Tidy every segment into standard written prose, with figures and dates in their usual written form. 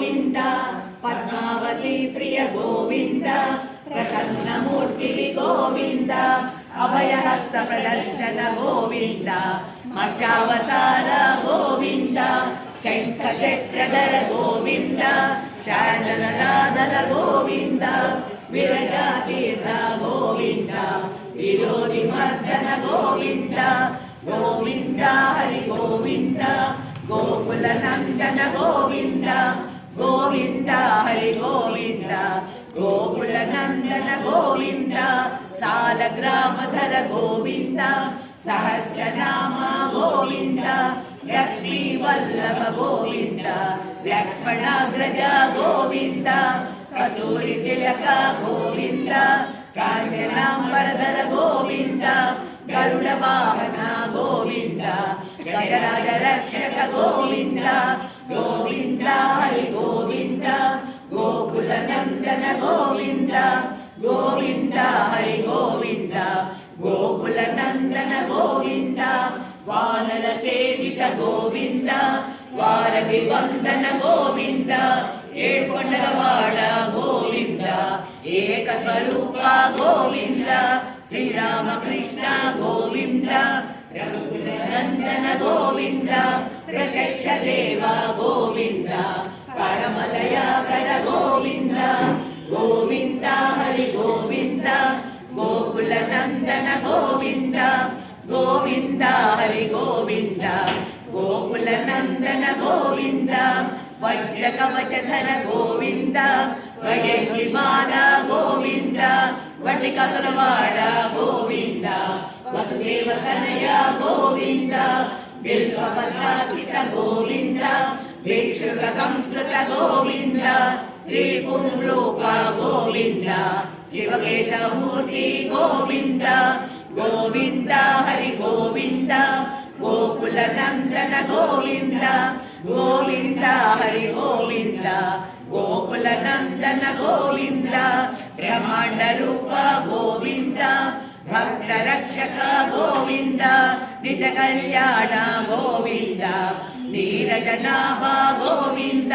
गोविन्द पद्मावती प्रिय गोविन्द प्रसन्नमूर्ति गोविन्द अभयहस्त प्रदर्शन गोविन्द मत्स्यावतार गोविन्द शङ्खचक्रधर गोविन्द शानननादर गोविन्द विरजातीर्थ गोविन्द विरोधिमर्दन गोविन्द गोविन्द हरि गोविन्द गोकुलनन्दन गोविन्द गोविन्द हरि गोविन्द गोकुलनन्दन गोविन्द सालग्रामधर गोविन्द सहस्रनाम गोविन्द लक्ष्मीवल्लभ गोविन्द लक्ष्मणाग्रज गोविन्द कस्तूरितिलक गोविन्द काञ्चनाम्बरधर गोविन्द गरुडवाहन गोविन्द गजराज रक्षक गोविन्द गोविन्द हरि गोविन्द गोकुलनन्दन गोविन्द गोविन्द हरि गोविन्द गोकुलनन्दन गोविन्द वानर सेवित गोविन्द वारधि वन्दन गोविन्द ఏడుకొండలవాడ గోవింద ఏకస్వరూప గోవింద శ్రీరామకృష్ణ గోవింద రఘునందన గోవింద ప్రత్యక్ష దేవ గోవింద పరమదయాకర గోవింద గోవింద హరి గోవింద గోకులనందన గోవింద గోవింద హరి గోవింద గోకులనందన గోవింద वज्रकवचधर गोविन्द वैजयन्तिमाला गोविन्द वटिकतुलवाड गोविन्द वसुदेवतनया गोविन्द बिल्वपत्रार्चित गोविन्द भिक्षुकसंस्कृत गोविन्द श्रीपुंरूप गोविन्द शिवकेशमूर्ति गोविन्द गोविन्द हरि गोविन्द गोकुलनन्दन गोविन्द गोविन्द हरि गोविन्द गोकुलनन्दन गोविन्द ब्रह्माण्ड रूप गोविन्द भक्तरक्षक गोविन्द निज कल्याण गोविन्द नीरजनाभ गोविन्द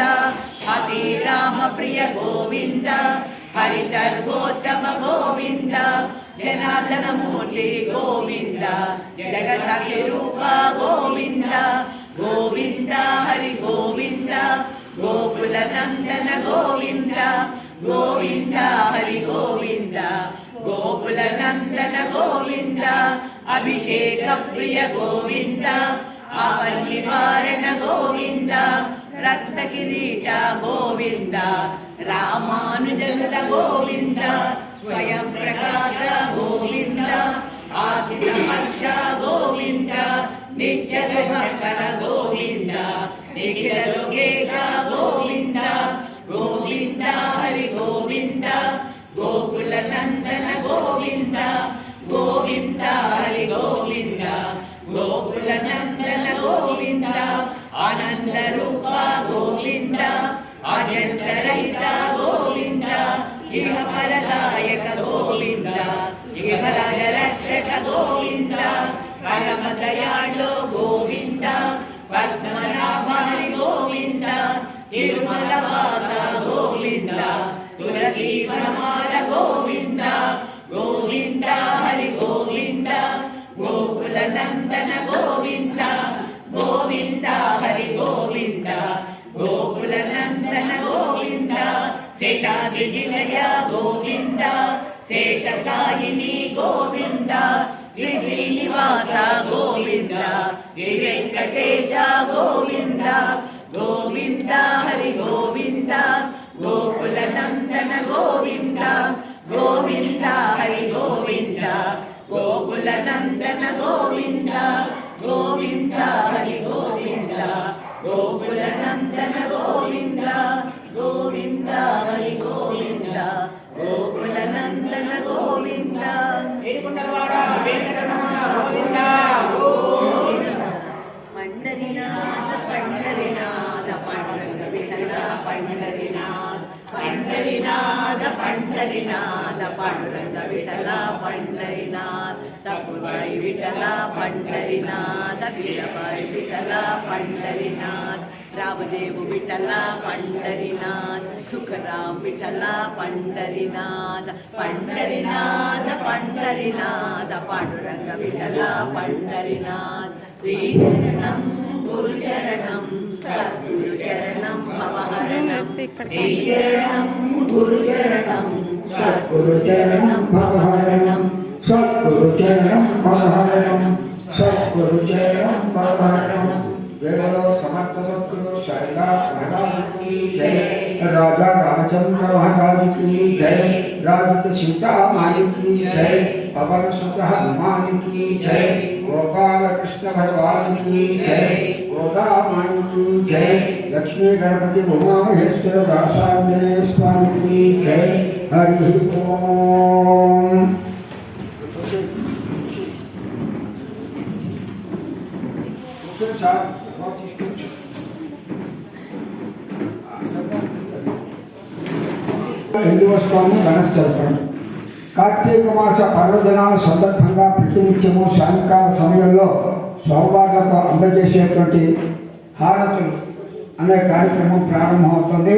अतिराम प्रिय गोविन्द हरि सर्वोत्तम गोविन्द जनार्दन मूर्ति गोविन्द जगत्साक्षी रूप गोविन्द गोविन्द हरि गोविन्द गोकुलनन्दन गोविन्द गोविन्द हरि गोविन्द गोकुलनन्दन गोविन्द अभिषेक प्रिय गोविन्द आपन्निवारण गोविन्द रत्नकिरीट गोविन्द रामानुजनुत गोविन्द स्वयं प्रकाश गोविन्द आसित हर्ष गोविन्द नित्य सुभक्कर गोविन्द निखिल लोकेश गोविन्द गोविन्द हरि गोविन्द गोकुलनन्दन गोविन्द गोविन्द हरि गोविन्द गोकुलनन्दन गोविन्द आनन्द रूप गोविन्द अजन्तरहित गोविन्द इह परदायक गोविन्द इह राजरक्षक गोविन्द परमदयाळु गोविन्द पद्मनाभ हरि गोविन्द तिरुमलवास गोविन्द तुलसीवनमाल गोविन्द गोविन्द हरि गोविन्द गोकुलनन्दन गोविन्द गोविन्द हरि गोविन्द गोकुलनन्दन गोविन्द शेषाद्रिनिलय गोविन्द शेषसायिनी गोविन्द श्री श्रीनिवास गोविन्द श्री वेङ्कटेश गोविन्द गोविन्द हरि गोविन्द गोकुलनन्दन गोविन्द गोविन्द हरि गोविन्द गोकुलनन्दन गोविन्द गोविन्द हरि गोविन्द गोकुलनन्दन गोविन्द गोविन्द हरि गोविन्द गोकुलनन्दन गोविन्द ఏడుకొండలవాడ వెంకటరమణ గోవింద గోవింద పండరినాథ పండరినాథ పాండురంగ విఠల పండరినాథ పండరినాథ పండరినాథ పాండురంగ విఠల పండరినాథ తప్పుబాయి విఠల పండరినాథ వీరబాయి విఠల పండరినాథ रामदेव विठला पंढरीनाथ सुखराम विठला पंढरीनाथ पंढरीनाथ पंढरीनाथ पांडुरंग विठला पंढरीनाथ श्रीचरणं गुरुचरणं सद्गुरुचरणं भवहरणं श्रीचरणं गुरुचरणं सद्गुरुचरणं भवहरणं सद्गुरुचरणं भवहरणं सद्गुरुचरणं भवहरणं। जय बोलो समर्थ सद्गुरु साईनाथ महाराज की जय। राजा रामचंद्र महाराज की जय। राजत सीता माई की जय। पवन सुत हनुमान की जय। गोपाल कृष्ण भगवान की जय। गोदा माई की जय। लक्ष्मी गणपति उमा महेश्वर दासांजनेय स्वामी की जय। हरि ओम। హిందూస్వామి గణశ్చరపడం కార్తీక మాస పర్వదినాల సందర్భంగా ప్రతినిత్యము సాయంకాల సమయంలో స్వామివార్లకు అందజేసేటువంటి హారతులు అనే కార్యక్రమం ప్రారంభమవుతుంది.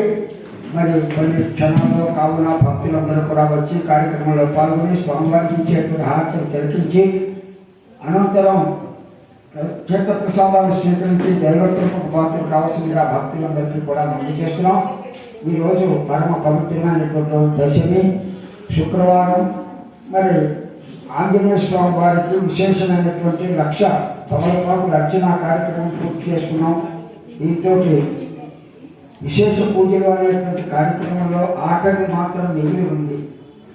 మరి కొన్ని క్షణాల్లో కావున భక్తులందరూ కూడా వచ్చి కార్యక్రమంలో పాల్గొని స్వామివారికి ఇచ్చేటువంటి హారతులు తిలకించి అనంతరం తీర్థప్రసాదాలు స్వీకరించి దైవత్వకు పాత్ర కావాల్సిందిగా భక్తులందరికీ కూడా మనం చేస్తున్నాం. ఈరోజు పరమ పవిత్రమైనటువంటి దశమి శుక్రవారం. మరి ఆంజనేయ స్వామి వారికి విశేషమైనటువంటి తమలపాకు రక్షణ కార్యక్రమం పూర్తి చేసుకున్నాం. దీంతో విశేష పూజలు అనేటువంటి కార్యక్రమంలో ఆఖరి మాత్రం మిగిలి ఉంది.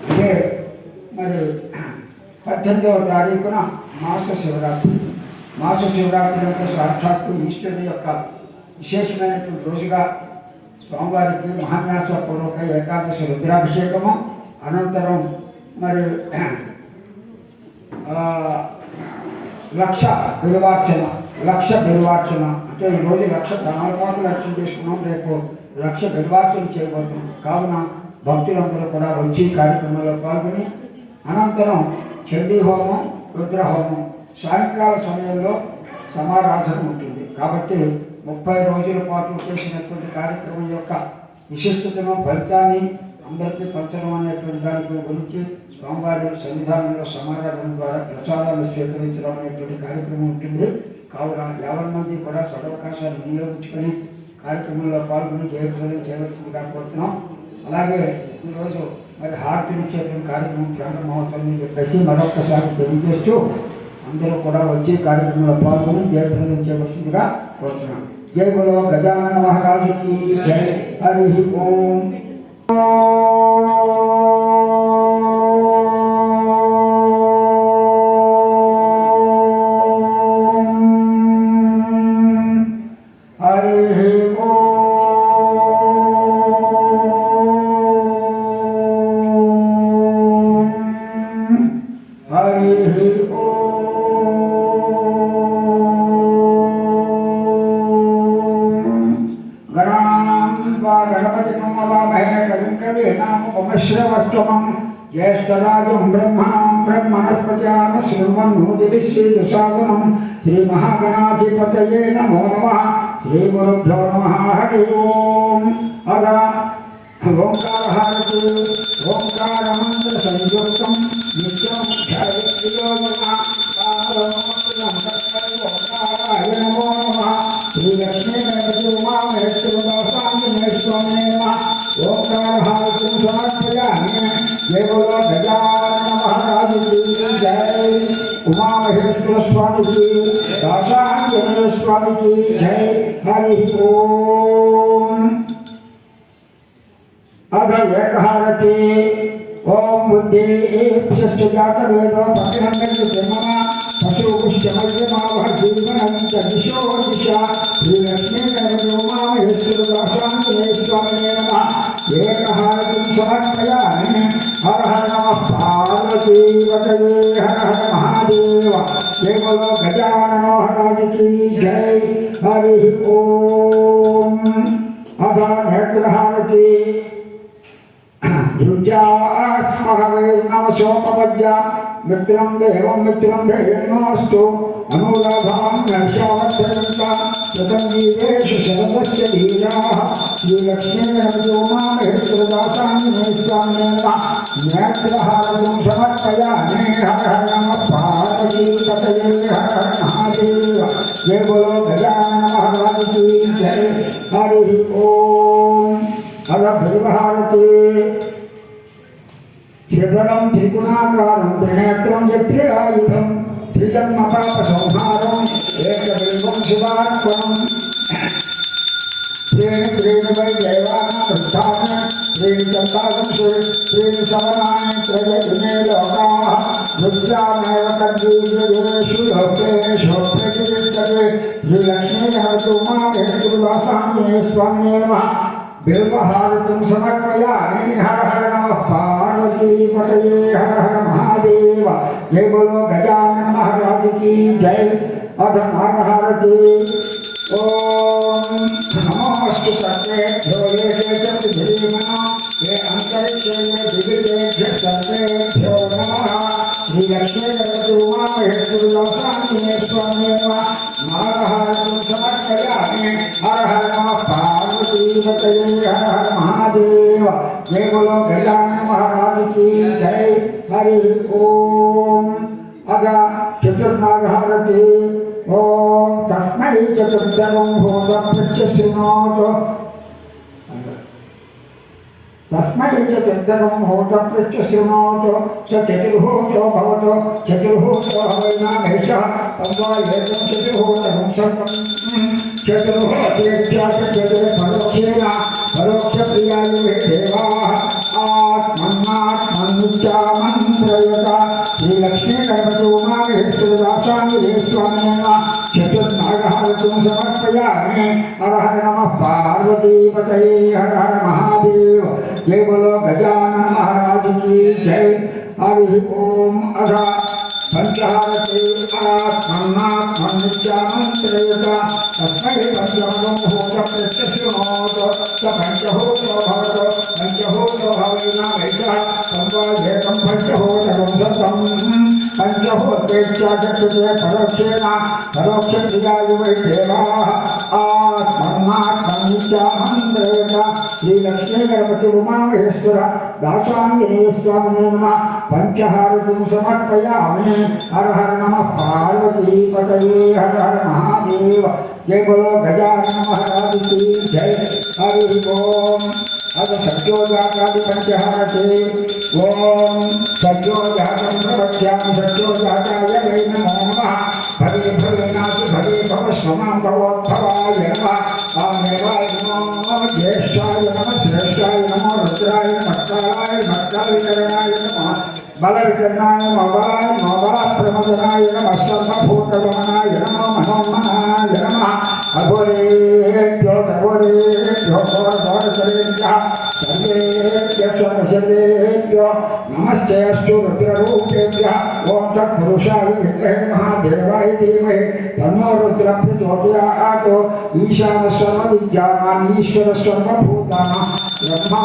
అంటే మరి 18వ తారీఖున మాస శివరాత్రి అంటే సాక్షాత్తు ఈశ్వరుడి యొక్క విశేషమైనటువంటి రోజుగా స్వామివారికి మహాన్యాసపూర్వక ఏకాదశి రుద్రాభిషేకము అనంతరం మరి లక్ష బిల్వార్చన అంటే ఈరోజు లక్ష తమలపాకులు అర్చన చేసుకున్నాం. రేపు లక్ష బిల్వార్చన చేయబోతున్నాం. కావున భక్తులందరూ కూడా వచ్చి కార్యక్రమంలో పాల్గొని అనంతరం చండీ హోమం రుద్రహోమం సాయంకాల సమయంలో సమారాధన ఉంటుంది. కాబట్టి 30 రోజుల పాటు చేసినటువంటి కార్యక్రమం యొక్క విశిష్టతను ఫలితాన్ని అందరికీ పంచడం అనేటువంటి దాని గురించి స్వామివారి సన్నిధానంలో సమారాధన ద్వారా ప్రసాదాలు స్వీకరించడం అనేటువంటి కార్యక్రమం ఉంటుంది. కావున 50 మంది కూడా సదవకాశాన్ని వినియోగించుకొని కార్యక్రమంలో పాల్గొని జయప్రదం చేయవలసిందిగా కోరుతున్నాం. అలాగే ఈరోజు మరి హారతులు ఇచ్చేటువంటి కార్యక్రమం ప్రారంభమవుతుందని చెప్పేసి మరొకసారి తెలియజేస్తూ అందరూ కూడా వచ్చి కార్యక్రమంలో పాల్గొని జయప్రదం చేయవలసిందిగా కోరుతున్నాం. జై బోలో గజానన మహారాజుకి జై. హరి ఓం. ज्येष्ठराजं ब्रह्मणस्पत्यां श्रीमन्नोतिविश्वेदशागुणं श्रीमहागणाधिपतये नमो नमः. श्रीगुरुभ्यो नमः. हरि ओम. अथ ओंकारहारति ओंकारमन्त्रसंयुक्तं नित्यं ध्यायेत्योजना ओंकाराय नमो नमः. श्रीलक्ष्मीगणपति उमामहेश्वरदासाञ्जनेयस्वामिने नमः. ओंकारहारतिं समर्पयामि. जय बोलो गजानन महाराज की जय. उमा महेश्वर स्वामी की दासांजनेय स्वामी की जय. हरि ओम. अथ एकहारति ओम बुद्धेभ्यश्च जातवेदो पतिरङ्गजन्मना पशुपुष्टमय्यमावह जीवनं च दिशो दिशा. श्रीलक्ष्मीगणपति उमामहेश्वरदासाञ्जनेय स्वामिने नमः. एकहारतिं समर्पयामि. हर हर नमः पार्वतीपतये. हर हर महादेव. जय बोलो गजानन महाराज की जय. हरि ओम. अथ नेत्रहारति युज्यास्महवे नमसोपवज्या मित्रं देवं मित्रं देयन्नोऽस्तु अनुराधां नर्षावच्छन्ता प्रतङ्गीवेषु शरदस्य धीराः श्रीलक्ष्मीगणपतिउमामहेश्वरदासान्निमेश्वान्येन नेत्रहारं समर्पयामि हर हर नमः पार्वतीपतये हर हर महादेव जय बोलो गजानन महाराज की जय हरि ओम हर भगवती त्रिगुणं त्रिगुणाकारं त्रिनेत्रं यत्रियायुधं त्रिजन्मपापसंहारम् एकबिल्वं शिवार्पणम् त्रीणि वै दैवानां त्रीणि चन्दागं त्रीणि सवनानि त्रयगुणे लोकाः रुद्रामेव तद्वीर्येषु लोकेषु प्रतिष्ठते श्रीलक्ष्मीगणपतिउमामहेश्वरदासान्निमे स्वामिने नमः बिल्वहारतिं समर्पयामि हर हर नमः पार्वतीपतये हर हर महादेव जय बोलो गजानन महाराज की जय अथ नारहारती ओम नमोस्तु सर्वेभ्यो ये धीमनो ये अंतरिक्षे दिव्येभ्यः सर्वेभ्यो नमः श्रीलक्ष्मीगणपतिउमामहेश्वरदासान्निमे स्वामिने नमः नारहारतिं समर्पयामि हर हर नमः पार्वतीपतये हर हर महादेव जय बोलो गजानन महाराज की जय हरि ओम अथ चतुर्नारहारती ओम तस्मै चतुर्दशं भूतं प्रत्यशृणोतु तस्मै चतुर्दशं भूतं प्रत्यशृणोतु स चतुर्भुजो भवतु चतुर्भुजो हवैनामेषः तद्वायेतं चतुर्भुजं सर्वं चतुर्भुजेभ्यः परोक्षप्रियाय देवाः आत्मन्नात्मन्मुच्चामन्त्रयता श्रीलक्ष्मीगणपतिउमामहेश्वरदासान्निमे स्वामिने नमः चतुर्नारहारतिं समर्पयामि हर हर नमः पार्वतीपतये हर हर महादेव जय बोलो गजानन महाराज की जय हरि ओम अथ पंचहारती आत्मन्नात्मन्मुच्चामन्त्रयता तस्मै पंचमं भूतं प्रत्यशृणोतु स पंचभूतो भवतु पंचभूतो हवैनामेषः तद्वायेतं पंचभूतं सतं पंचभूतेभ्यः परोक्षेण परोक्षक्रियाय वै देवाः आत्मन्नात्मन्मुच्चामन्त्रयता श्रीलक्ष्मीगणपतिउमामहेश्वरदासान्निमे स्वामिने नमः पंचहारतिं समर्पयामि हर हर नमः पार्वतीपतये हर हर महादेव जय बोलो गजानन महाराज की जय हरि ओम अथ सत्योजातादि पंचहारते ओम सत्योजातं प्रवक्ष्यामि सत्योजाताय वै नमो नमः भवे भवेनासु भवे भव स्वमां भवोद्भवाय नमः वामेवाय नमो ज्येष्ठाय नमः श्रेष्ठाय नमो रुद्राय नमः कालाय मत्कालिकरणाय नमः बलविकरणाय नमः प्रमदनाय नमः सर्वभूतगमनाय नमः मनोन्मनाय नमः अघोरेभ्यो घोरघोरकरेभ्यः सर्वेभ्यो नमश्चेऽस्तु रुद्ररूपेभ्यः ॐ तत्पुरुषाय विद्महे महादेवाय धीमहि तन्नो रुद्रः प्रचोदयात् ईशानः सर्वविद्यानां ईश्वरः सर्वभूतानां ब्रह्मा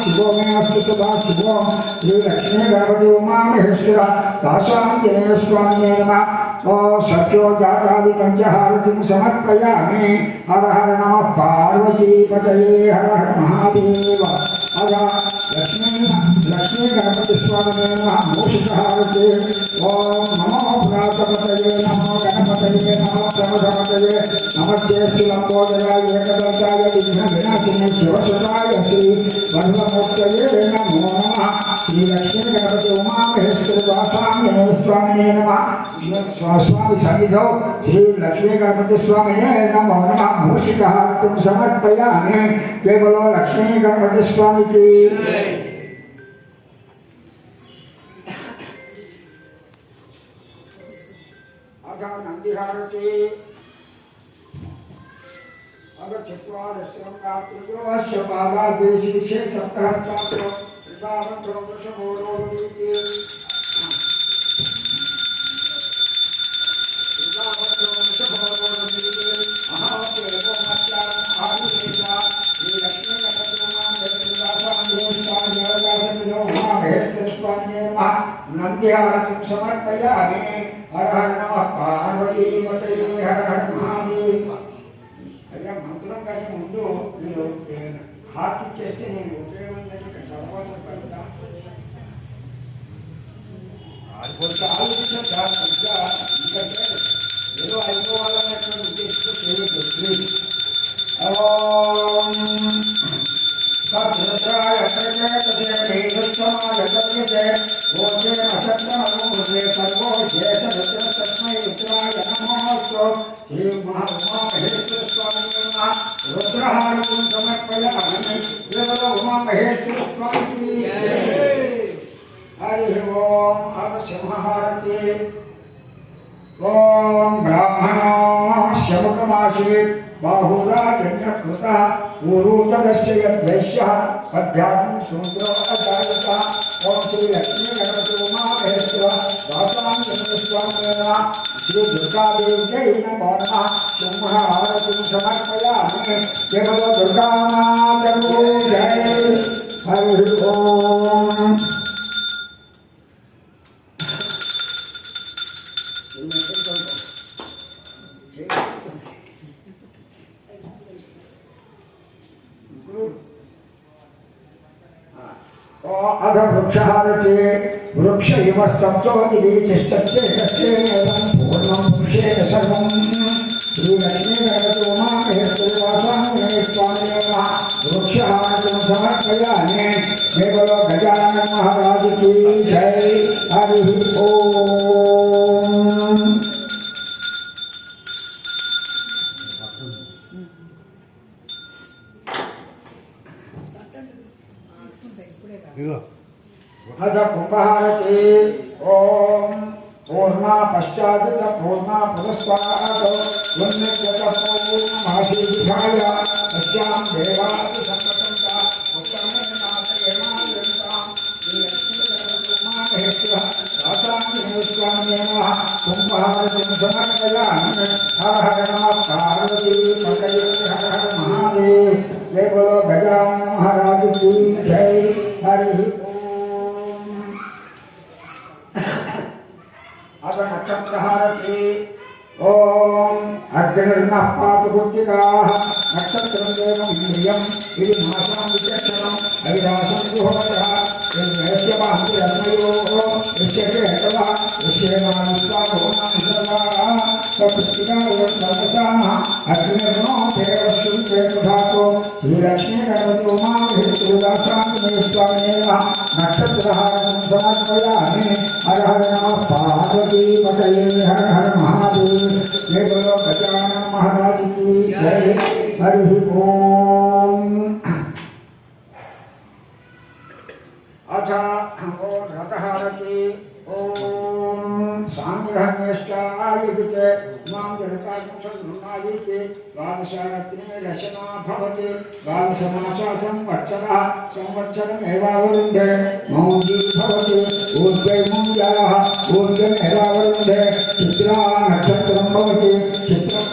शिवो मे अस्तु सदा शिवो श्रीलक्ष्मीगणपतिउमामहेश्वरदासान्निमे स्वामिने नमः ओ सत्योजातादि पंचहारतिं समर्पयामि हर हर नमः पार्वतीपतये हर हर महादेव अथ लक्ष्मीगणपतिस्वामिने नमः मूषिकहारते ओम नमो भ्रातपतये नमो गणपतये नमो प्रमथपतये नमस्तेऽस्तु लम्बोदराय एकदन्ताय विघ्नविनाशिने शिवसुताय श्री वन्मूर्तये नमो नमः श्रीलक्ष्मीगणपतिउमामहेश्वरदासान्निमे स्वामिने नमः स्वामी सन्निधौ श्रीलक्ष्मीगणपतिस्वामिने नमो नमः मूषिकहारतिं समर्पयामि जय बोलो लक्ष्मीगणपतिस्वामी की अथ नन्दिहारति अगच्छत्वादश्रमगात्रियोऽस्य पादादेशीर्षे सप्तहस्तात्रो त्रिदावत्रोदशमोरोदीति नंदिहारतिं समर्पयामि हर हर नमः पार्वतीपतये हर हर महादेव అయ్యా మంత్రం కానీ ముందు మీరు హార్ట్ ఇచ్చేస్తే నేను ఉపయోగం ఇక్కడ చదవాల్సిన పెడతా కొంత ఆలోచించడం కాదు ఎందుకంటే ఏదో అయిపోవాలన్నటువంటి ఉద్దేశంతో చేయదు సద్రుద్రాయ తస్మై రుద్రాయ నమోస్తు శ్రీ మహామహేశ్వర స్వామి రుద్రహారం సమర్పయామి ఉమామహేశ్వర స్వామి हरि ओम अवश्यमहारती ओम ब्राह्मणो शमुकमासीत् बाहुराजन्यकृतः ऊरूतदस्य यद्वैश्यः अध्यात्मं शूद्रो अजायत ओम श्री लक्ष्मी गणपति उमामहेश्वर दासाङ्गस्वामिना श्री दुर्गादेव्यै नमो नमः सिंहारतिं समर्पयामि केवल दुर्गामातरु जय हरि ओम अध वृक्षहारते वृक्ष इव स्तब्धोदितिष्ठच्चेदं पूर्णं वृक्षेण सर्वं श्रीलक्ष्मीगणपतिउमामहेश्वरवासाङ्गणे स्वामिने नमः वृक्षहारतिं समर्पयामि केवलो गजानन महाराज की जय हरि ओम अथ कुंभहारती ओम पूर्णा पश्चात पूर्णा पुरस्तात् पूर्णमासीधाय तस्यां देवाति संपतन्ता उत्तमेन नाथयेनायन्तां श्रीलक्ष्मीगणपतिउमामहेश्वर दासाङ्गस्वामिनः कुंभहारतिं समर्पयामि हर हर नमः पार्वतीपतये हर हर महादेव जय बोलो गजानन महाराज की जय हरि अथ नक्षत्रहारती ओम अर्जुनः पातुभुत्तिकाः नक्षत्रं देवं इंद्रियं इति मासां विचक्षणम् अविरासं सुहोतः यस्य रत्नयोः यस्य हेतवः यस्येनाविश्वाभुवनानि सर्वाः स्वपुस्तिका सर्वसाः अर्जुनो देवश्रुते तथातो श्रीलक्ष्मीगणपतिउमामहेश्वरदासाङ्गस्वामिने नक्षत्रहारं समर्पयामि हर हर नमः पार्वतीपतये हर हर महादेव जय बोलो गजानन महाराज की जय हरि ओम अथ रथहारती ओम सांग्रहण्यश्चायुते मां जनकार्यं सद्गुणायते द्वादशरत्ने रचना भवति द्वादशमासा संवत्सरः संवत्सरमेवावरुन्धे मौञ्जी भवति ऊर्ध्वैमुञ्जाः ऊर्ध्वमेवावरुन्धे चित्रा नक्षत्रं भवति चित्रं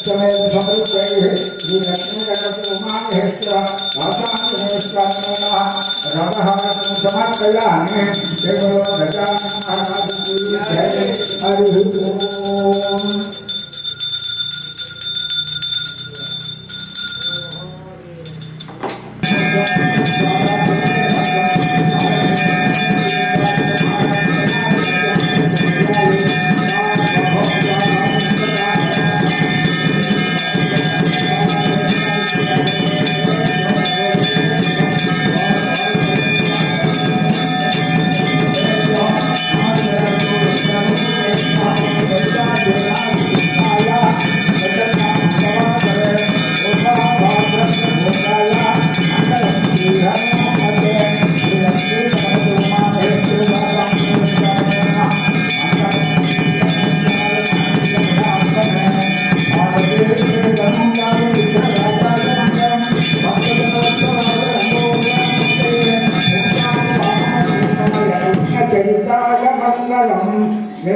समृद्धैः श्रीलक्ष्मीगणपतिउमामहेश्वर दासाङ्गस्वामिनः रथहारतिं समर्पयामि केवलो गजानन महाराज की जय हरि ओम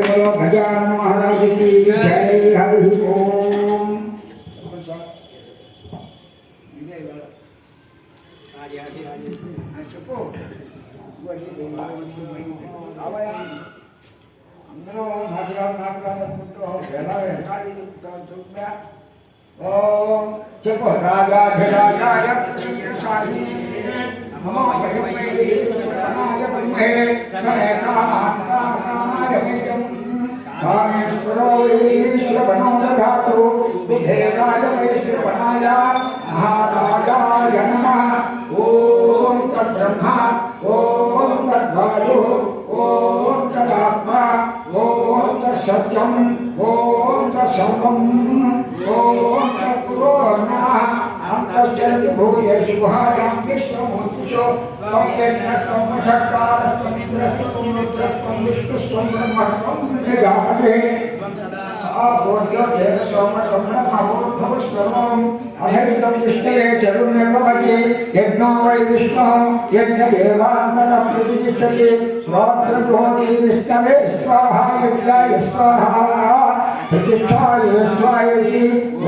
बोलो गजानन महाराज की जय हरि ओम చెప్పు అందరూ నాటకాలు అనుకుంటూ ఎలా ఎన్నాళ్ళు చెప్తాను చూద్దా. ఓం చెప్పు రాజాధిరాజాయ శ్రీయసాయి నమో వైద్యనాయ బ్రహ్మే సమేతాయ మేజం కామేశ్వరో ఈశ్వరో దధాతు బుద్ధేరాయ వైశ్వరాయ మహారాజాయ నమః. ఓం తద్బ్రహ్మ ఓం తద్వాయు ఓం తదాత్మా ఓం తత్సత్యం ఓం తత్సర్వం ఓం తత్పురోర్ణః అంతశ్చరతి భూయేషు గుహాయాం విశ్వమూర్తిషు త్వం యజ్ఞస్త్వం వషట్కారస్త్వం ఇంద్రస్త్వం రుద్రస్త్వం విష్ణుస్త్వం బ్రహ్మస్త్వం ప్రజాపతే ఆభోజ్యో దేవసోమత్వం బ్రహ్మభూర్భువస్త్వం అహరితం విష్ణవే చరుర్నిర్వహతి యజ్ఞో వై విష్ణు యజ్ఞదేవాంతర ప్రతిష్ఠతి స్వాత్రజ్యోతి విష్ణవే స్వాహా యజ్ఞాయ స్వాహా ప్రతిష్ఠాయ స్వాయ.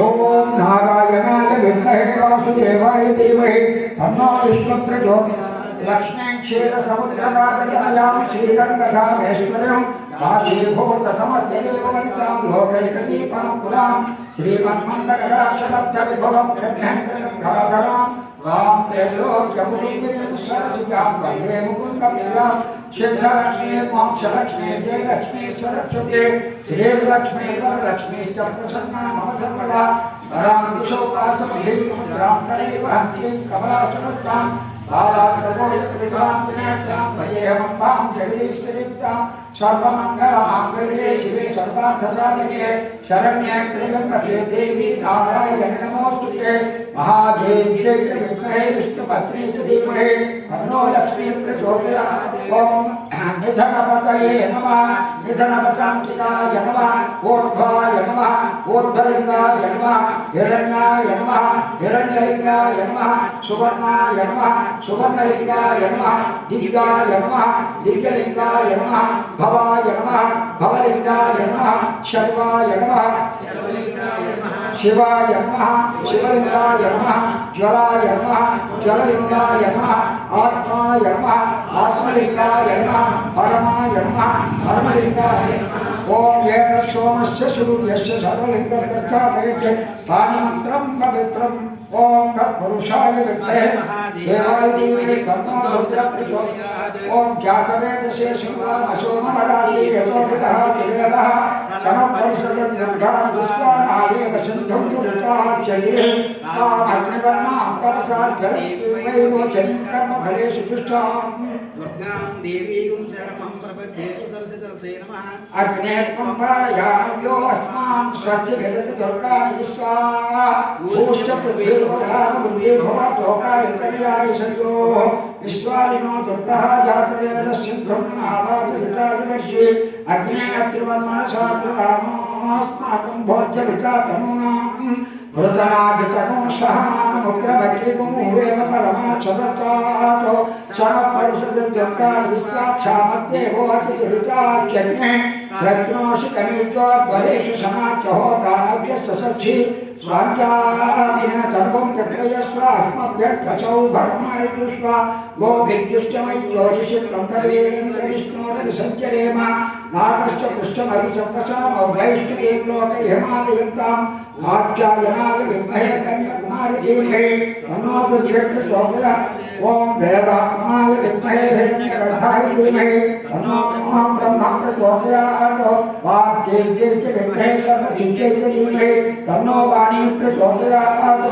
ఓం నారాయణాయ విద్మహే వాసుదేవాయ ధీమహి తన్నో విష్ణు ప్రచోదయాత్. లక్ష్మీ క్షీర సముద్రరాజయాం శ్రీరంగధామేశ్వరం కాశీభూత సమస్తదేవవంతాం లోకైకదీపాం పురాం శ్రీమన్మందకటాక్షలబ్ధ విభవం బ్రహ్మేంద్రగంగాధరాం రాం త్రైలోక్యమునీశ్వరసిద్ధాం వందే ముకుందప్రియాం. సిద్ధలక్ష్మీ మోక్షలక్ష్మీ జయలక్ష్మీ సరస్వతి శ్రీలక్ష్మీ వరలక్ష్మీ చ ప్రసన్నా మమ సర్వదా. వరాం దిశోపాసమహీముద్రాం తరైవ హంతీం కమలాసనస్తాం బాలాకృతోజకృతాం వినేత్రాం భయేమంబాం జగదీశ్వరీం సర్వమంగళమాంగళ్యే శివే సర్వార్థసాధకే శరణ్యే త్ర్యంబకే దేవి నారాయణి నమోస్తుతే. మహాదేవ్యై చ విద్మహే విష్ణుపత్నీ చ ధీమహి తన్నో లక్ష్మీ ప్రచోదయాత్. ఓం నిధనపతయే నమః నిధనపతాంకికాయ నమః ఊర్ధ్వాయ నమః ఊర్ధ్వలింగాయ నమః హిరణ్యాయ నమః హిరణ్యలింగాయ నమః సువర్ణాయ నమః సువర్ణలింగాయ నమః దివ్యాయ నమః దివ్యలింగాయ నమః భవాయ నమః భవలింగాయ నమః శర్వాయ నమః శివాయ నమః శివలింగాయ నమః జ్వలాయ నమః జ్వలలింగాయ నమః ఆత్మాయ నమః ఆత్మలింగాయ నమః పరమాయ నమః పరమలింగాయ నమః. ఓం ఏక సోమస్య సూర్యస్య సర్వలింగస్థాపయతే పాణిమంత్రం పవిత్రం. ఓం తత్పురుషాయ విద్మహే దేవాయ ధీమహి తన్నో రుద్ర ప్రచోదయాత్. ఓం జాతవేదసే సోమవరాజే యతోపితః తివేదః సమపరిషద్ విశ్వానాయేక సింధుం దుర్చాచయే అగ్నివర్ణాం పరసాధ్యైవోచనం కర్మఫలేషు దుష్టాం. దుర్గాం దేవీం శరణం ప్రపద్యే సుదర్శితరసే నమః. అగ్నేత్వం పారయామ్యో అస్మాన్ స్వస్తిభిరతి దుర్గా విశ్వాః భూశ్చ పృథ్వీర్భువః శర్యో విశ్వాలినో దుర్గః జాతవేద సింధుం నావాదితాదివర్షి అగ్నే అత్రివర్మణసాత్రామోస్మాకం భోజ్య విచాతనూనాం పృతనాదితనో సహమానముగ్రవక్రీకుమూరేవ పరమా చదత్తాతో సమపరిషద్ దుర్గా విశ్వాక్షామద్దేవోతి విచార్యజ్ఞే రత్నోషి కమిత్వాద్వరేషు సమాచహోతానభ్యస్సీ స్వాధ్యాయేన తనుం ప్రక్రియస్వ అస్మభ్యర్థసౌ భర్మాయుష్వ గోభిర్యుష్టమై జ్యోతిషి తంతవేంద్ర విష్ణోరవిసంచరేమ నాగశ్చ పృష్టమరిసప్రసామౌభైష్టికేం లోకే హిమాలయంతాం కాత్యాయనాయ విద్మహే కన్యాకుమారి ధీమహి తన్నో రుద్ర ప్రచోదయాత్. ఓం వేదాత్మాయ విద్మహే హిరణ్యగర్భాయ ధీమహి తన్నో బ్రహ్మ ప్రచోదయాత్. వాగ్దేవ్యై చ విద్మహే సర్వసిద్ధ్యై చ ధీమహి తన్నో వాణీ ప్రచోదయాత్.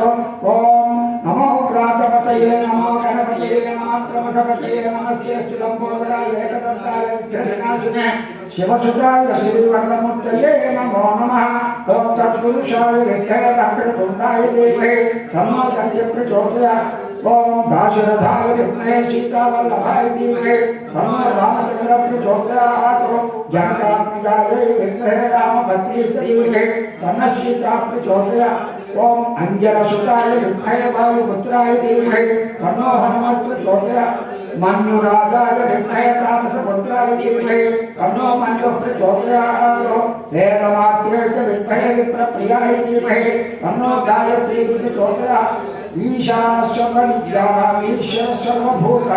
ఓం నమో ప్రాజపతయే నమో గణపతయే నమో ప్రమథపతయే నమస్తేస్తు లంబోదరాయ ఏకదంతాయ విఘ్నవినాశినే శివసుజాయ శ్రీవర్ధమూర్తయే నమో నమః. ఓం తత్పురుషాయ విద్మహే వక్రతుండాయ ధీమహి తన్నో దంత్య ప్రచోదయాత్. ఓం దాశరథాయ విద్మహే సీతావల్లభాయ ధీమహి తన్నో రామచంద్ర ప్రచోదయాత్. జగదాత్మజాయ విద్మహే రామభద్రే ధీమహి తన్నో సీతా ప్రచోదయాత్. ఓం అంజనసుతాయ విద్మహే వాయుపుత్రాయ ధీమహి తన్నో హనుమత్ ప్రచోదయాత్. మన్యురాజాయ విద్మహే తాపసపుత్రాయ ధీమహి తన్నో మన్యుః ప్రచోదయాత్. వేదమాత్రే చ విద్మహే విప్రప్రియాయ ధీమహి తన్నో గాయత్రీ ప్రచోదయాత్. ఈశాన సర్వ విద్యానాం ఈశ్వర సర్వభూత